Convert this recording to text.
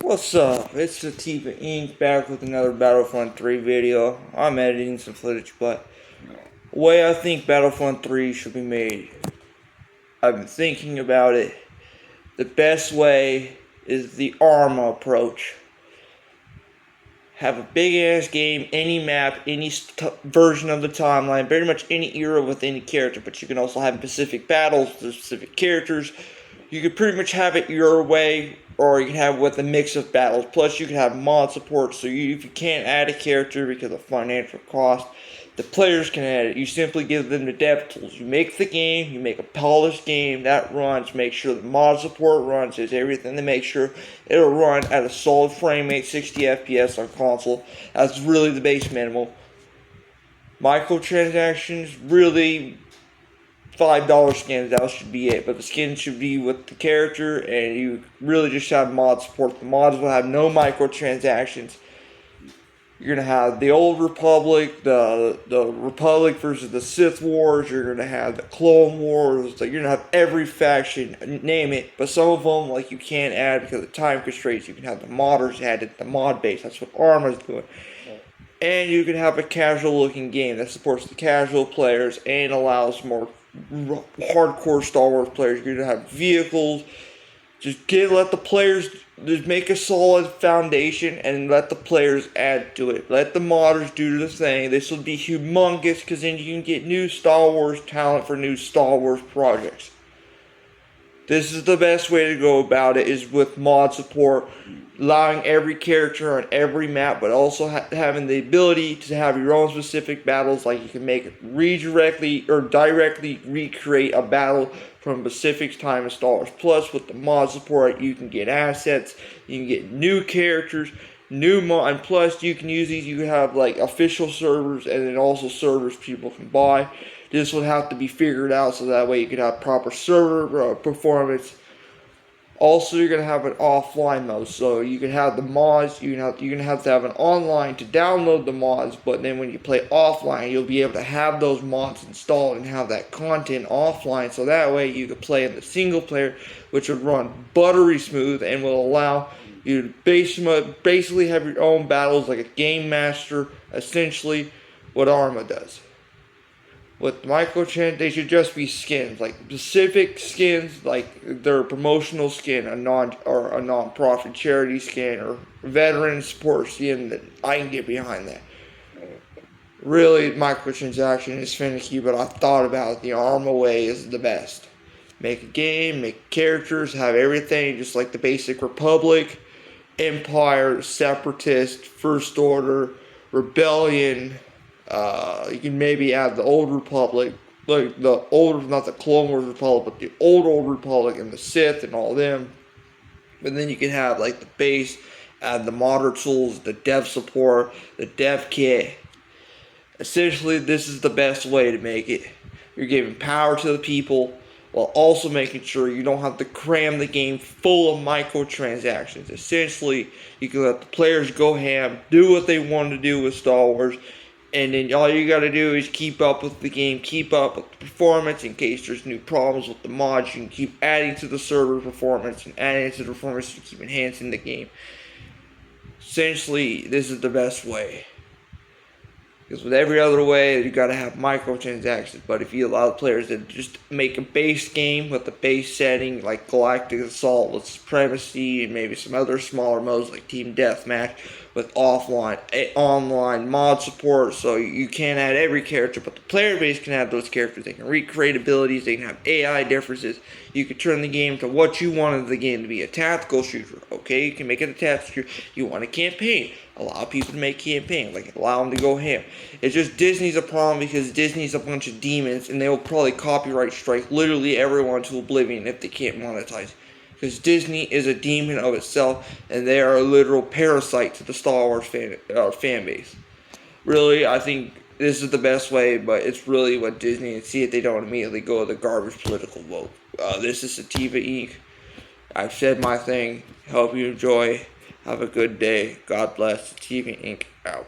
What's up? It's Sativa Inc. back with another Battlefront 3 video. I'm editing some footage, but the way I think Battlefront 3 should be made, I've been thinking about it. The best way is the ARMA approach. Have a big ass game, any map, any version of the timeline, pretty much any era with any character, but you can also have specific battles, specific characters. You could pretty much have it your way, or you can have it with a mix of battles. Plus, you can have mod support, so if you can't add a character because of financial cost, the players can add it. You simply give them the dev tools. You make the game, you make a polished game that runs, make sure the mod support runs, there's everything to make sure it'll run at a solid frame rate, 60 FPS on console. That's really the base minimum. Microtransactions, really $5 skins, that should be it. But the skins should be with the character, and you really just have mod support. The mods will have no microtransactions. You're going to have the Old Republic, the Republic versus the Sith Wars. You're going to have the Clone Wars. You're going to have every faction, name it. But some of them, you can't add because of time constraints. You can have the modders added to the mod base. That's what ARMA's doing. And you can have a casual-looking game that supports the casual players and allows more hardcore Star Wars players. You're going to have vehicles. Let the players just make a solid foundation and let the players add to it. Let the modders do the thing. This will be humongous because then you can get new Star Wars talent for new Star Wars projects. This is the best way to go about it, is with mod support, allowing every character on every map, but also having the ability to have your own specific battles. Like you can directly recreate a battle from Pacific's time in Star Wars. Plus, with the mod support, you can get assets, you can get new characters, and plus you can use these. You can have official servers and then also servers people can buy. This would have to be figured out so that way you can have proper server performance. Also, you're going to have an offline mode, so you can have the mods. You're going to have to have an online to download the mods, but then when you play offline, you'll be able to have those mods installed and have that content offline, so that way you can play in the single player, which would run buttery smooth and will allow you to basically have your own battles like a game master, essentially what ARMA does. With microtransactions, they should just be skins, like specific skins, like their promotional skin, a non-profit charity skin, or veteran support skin. That I can get behind that. Really, microtransaction is finicky, but I thought about it. The ARMA way is the best. Make a game, make characters, have everything just like the basic Republic, Empire, Separatist, First Order, Rebellion. You can maybe add the Old Republic, not the Clone Wars Republic, but the Old Republic and the Sith and all them. But then you can have the base, add the modder tools, the dev support, the dev kit. Essentially, this is the best way to make it. You're giving power to the people while also making sure you don't have to cram the game full of microtransactions. Essentially, you can let the players go ham, do what they want to do with Star Wars, and then all you gotta do is keep up with the game, keep up with the performance. In case there's new problems with the mods, you can keep adding to the server performance and adding to the performance to keep enhancing the game. Essentially, this is the best way. Because with every other way, you gotta have microtransactions. But if you allow the players to just make a base game with the base setting, like Galactic Assault with Supremacy, and maybe some other smaller modes like Team Deathmatch, with online mod support, so you can't add every character, but the player base can add those characters. They can recreate abilities, they can have AI differences. You can turn the game to what you wanted the game to be, a tactical shooter. Okay, you can make it a tactical shooter. You want a campaign, allow people to make campaigns, allow them to go ham. It's just Disney's a problem because Disney's a bunch of demons, and they will probably copyright strike literally everyone to oblivion if they can't monetize. Because Disney is a demon of itself, and they are a literal parasite to the Star Wars fan base. Really, I think this is the best way, but it's really what Disney, and see if they don't immediately go the garbage political vote. This is Sativa Inc. I've said my thing. Hope you enjoy. Have a good day. God bless. Sativa Inc. out.